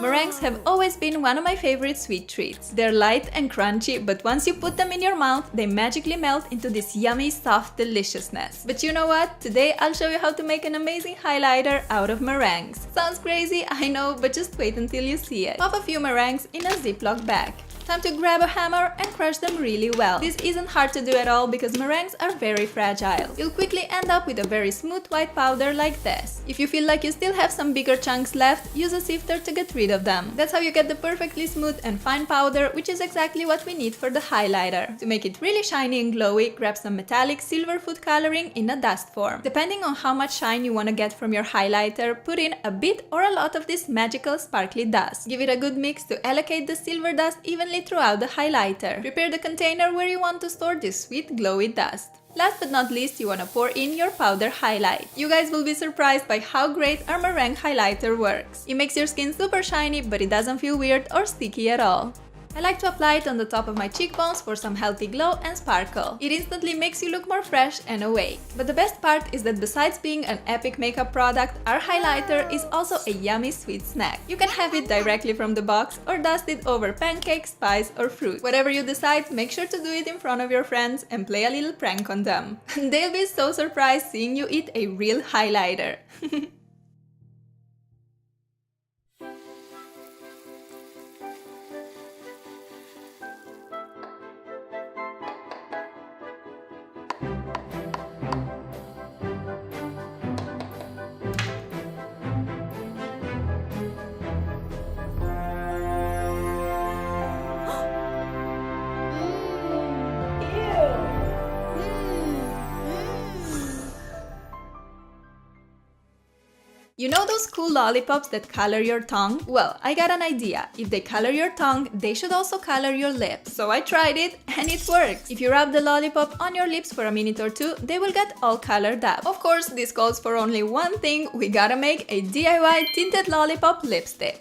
Meringues have always been one of my favorite sweet treats. They're light and crunchy, but once you put them in your mouth, they magically melt into this yummy, soft deliciousness. But you know what? Today I'll show you how to make an amazing highlighter out of meringues. Sounds crazy, I know, but just wait until you see it. Pop a few meringues in a Ziploc bag. Time to grab a hammer and crush them really well. This isn't hard to do at all because meringues are very fragile. You'll quickly end up with a very smooth white powder like this. If you feel like you still have some bigger chunks left, use a sifter to get rid of them. That's how you get the perfectly smooth and fine powder, which is exactly what we need for the highlighter. To make it really shiny and glowy, grab some metallic silver food coloring in a dust form. Depending on how much shine you want to get from your highlighter, put in a bit or a lot of this magical sparkly dust. Give it a good mix to allocate the silver dust evenly throughout the highlighter. Prepare the container where you want to store this sweet glowy dust. Last but not least, you want to pour in your powder highlight. You guys will be surprised by how great our meringue highlighter works. It makes your skin super shiny, but it doesn't feel weird or sticky at all. I like to apply it on the top of my cheekbones for some healthy glow and sparkle. It instantly makes you look more fresh and awake. But the best part is that besides being an epic makeup product, our highlighter is also a yummy sweet snack. You can have it directly from the box or dust it over pancakes, pies or fruit. Whatever you decide, make sure to do it in front of your friends and play a little prank on them. They'll be so surprised seeing you eat a real highlighter. You know those cool lollipops that color your tongue? Well, I got an idea. If they color your tongue, they should also color your lips. So I tried it and it works. If you rub the lollipop on your lips for a minute or two, they will get all colored up. Of course, this calls for only one thing. We gotta make a DIY tinted lollipop lipstick.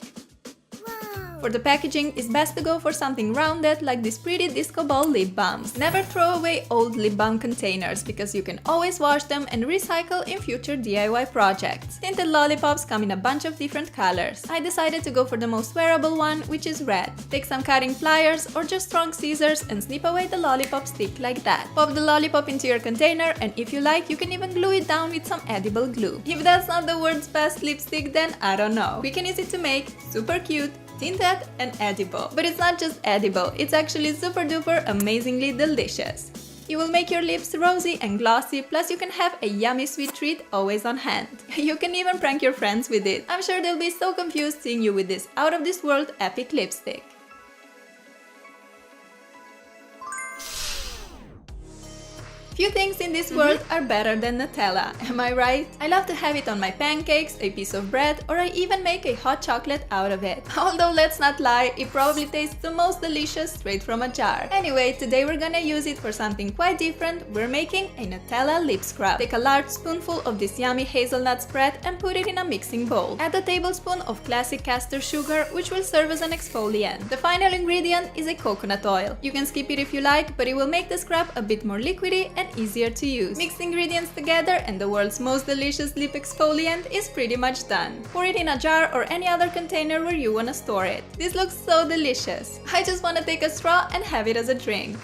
For the packaging, it's best to go for something rounded like these pretty disco ball lip balms. Never throw away old lip balm containers because you can always wash them and recycle in future DIY projects. Tinted lollipops come in a bunch of different colors. I decided to go for the most wearable one, which is red. Take some cutting pliers or just strong scissors and snip away the lollipop stick like that. Pop the lollipop into your container and if you like, you can even glue it down with some edible glue. If that's not the world's best lipstick, then I don't know. Quick and easy to make, super cute, tinted and edible. But it's not just edible, it's actually super duper amazingly delicious. You will make your lips rosy and glossy, plus you can have a yummy sweet treat always on hand. You can even prank your friends with it. I'm sure they'll be so confused seeing you with this out of this world epic lipstick. Few things in this world are better than Nutella, am I right? I love to have it on my pancakes, a piece of bread, or I even make a hot chocolate out of it. Although let's not lie, it probably tastes the most delicious straight from a jar. Anyway, today we're gonna use it for something quite different. We're making a Nutella lip scrub. Take a large spoonful of this yummy hazelnut spread and put it in a mixing bowl. Add a tablespoon of classic caster sugar, which will serve as an exfoliant. The final ingredient is a coconut oil. You can skip it if you like, but it will make the scrub a bit more liquidy and easier to use. Mix the ingredients together and the world's most delicious lip exfoliant is pretty much done. Pour it in a jar or any other container where you want to store it. This looks so delicious. I just want to take a straw and have it as a drink.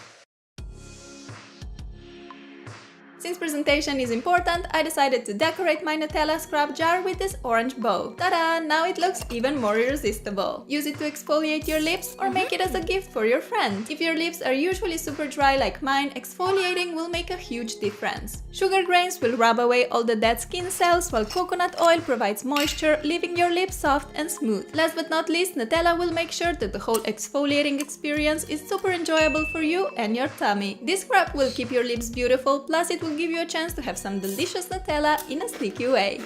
Since presentation is important, I decided to decorate my Nutella scrub jar with this orange bow. Ta-da! Now it looks even more irresistible. Use it to exfoliate your lips or make it as a gift for your friend. If your lips are usually super dry like mine, exfoliating will make a huge difference. Sugar grains will rub away all the dead skin cells, while coconut oil provides moisture, leaving your lips soft and smooth. Last but not least, Nutella will make sure that the whole exfoliating experience is super enjoyable for you and your tummy. This scrub will keep your lips beautiful, plus it will give you a chance to have some delicious Nutella in a sticky way.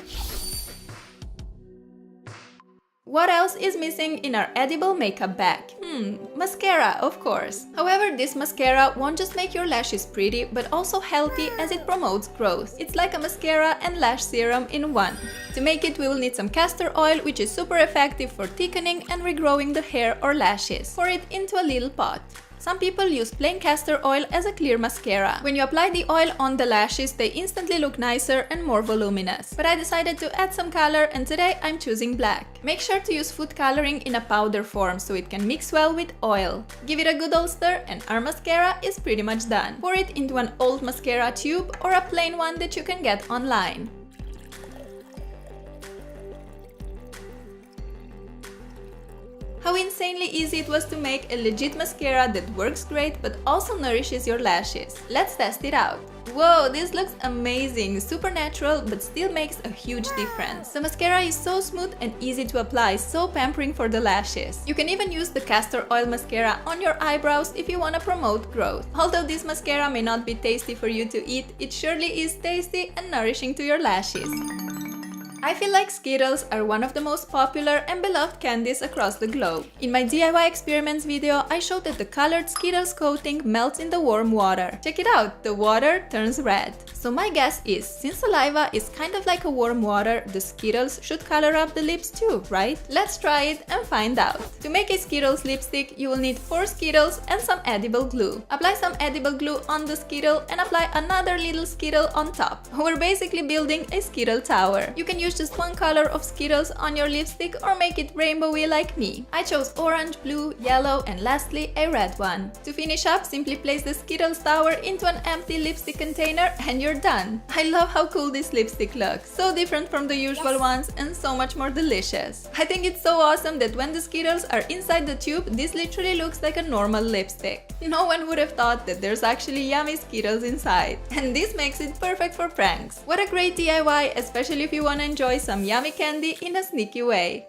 What else is missing in our edible makeup bag? Mascara, of course. However, this mascara won't just make your lashes pretty, but also healthy as it promotes growth. It's like a mascara and lash serum in one. To make it, we will need some castor oil, which is super effective for thickening and regrowing the hair or lashes. Pour it into a little pot. Some people use plain castor oil as a clear mascara. When you apply the oil on the lashes, they instantly look nicer and more voluminous. But I decided to add some color and today I'm choosing black. Make sure to use food coloring in a powder form so it can mix well with oil. Give it a good old stir and our mascara is pretty much done. Pour it into an old mascara tube or a plain one that you can get online. How insanely easy it was to make a legit mascara that works great but also nourishes your lashes. Let's test it out. Whoa, this looks amazing, super natural but still makes a huge difference. The mascara is so smooth and easy to apply, so pampering for the lashes. You can even use the castor oil mascara on your eyebrows if you want to promote growth. Although this mascara may not be tasty for you to eat, it surely is tasty and nourishing to your lashes. I feel like Skittles are one of the most popular and beloved candies across the globe. In my DIY experiments video, I showed that the colored Skittles coating melts in the warm water. Check it out, the water turns red. So my guess is, since saliva is kind of like a warm water, the Skittles should color up the lips too, right? Let's try it and find out. To make a Skittles lipstick, you will need 4 Skittles and some edible glue. Apply some edible glue on the Skittle and apply another little Skittle on top. We're basically building a Skittle tower. You can use just one color of Skittles on your lipstick or make it rainbowy like me. I chose orange, blue, yellow and lastly a red one. To finish up, simply place the Skittles tower into an empty lipstick container and you're done. I love how cool this lipstick looks. So different from the usual ones and so much more delicious. I think it's so awesome that when the Skittles are inside the tube, this literally looks like a normal lipstick. No one would have thought that there's actually yummy Skittles inside. And this makes it perfect for pranks. What a great DIY, especially if you want to enjoy some yummy candy in a sneaky way.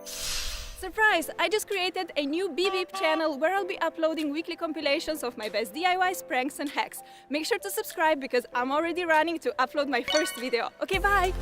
Surprise! I just created a new Beep Beep channel where I'll be uploading weekly compilations of my best DIYs, pranks and hacks. Make sure to subscribe because I'm already running to upload my first video. Okay, bye!